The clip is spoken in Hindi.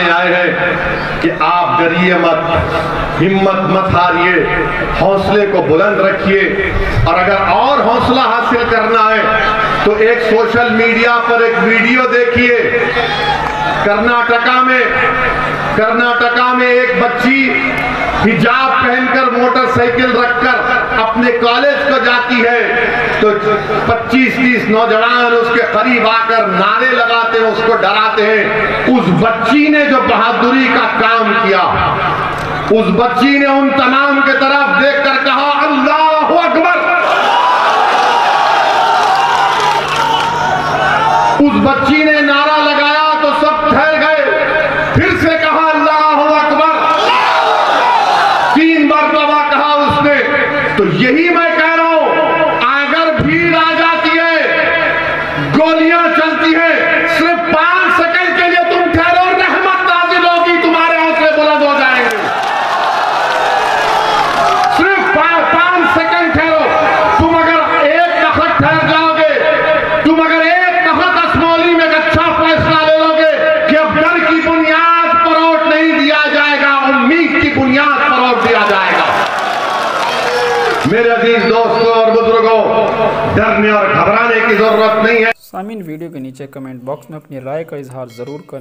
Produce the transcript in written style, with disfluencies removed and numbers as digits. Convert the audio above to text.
बताने आए हैं कि आप डरिए मत, हिम्मत मत हारिए, हौसले को बुलंद रखिए। और अगर और हौसला हासिल करना है तो एक सोशल मीडिया पर एक वीडियो देखिए। कर्नाटका में एक बच्ची हिजाब पहनकर मोटरसाइकिल रखकर अपने कॉलेज को जाती है तो 25-30 नौजवान उसके करीब आकर नारे लगाते हैं, उसको डराते हैं। उस बच्ची ने जो बहादुरी का काम किया, उस बच्ची ने उन तमाम के तरफ देखकर कहा अल्लाहु अकबर। उस बच्ची ने नारा लगाया तो सब ठहर गए, फिर से कहा अल्लाहु अकबर, 3 मरतबा कहा उसने। तो यही मैं कह रहा हूं, अगर भीड़ आ जाती है, गोलियां चलती है, सिर्फ 5 सेकंड के लिए तुम ठहरो, रहमत नाज़िल होगी, तुम्हारे हौसले बुलंद हो जाएंगे। सिर्फ 5 सेकंड ठहरो। तुम अगर एक वक्त ठहर जाओगे, तुम अगर एक वक्त असमौली में एक अच्छा फैसला ले लोगे कि अब डर की बुनियाद पर वोट नहीं दिया जाएगा, उम्मीद की बुनियाद पर वोट दिया जाएगा। मेरे अजीज दोस्तों और बुजुर्गों, डरने और घबराने की जरूरत नहीं है। सामीन, वीडियो के नीचे कमेंट बॉक्स में अपनी राय का इजहार जरूर करें।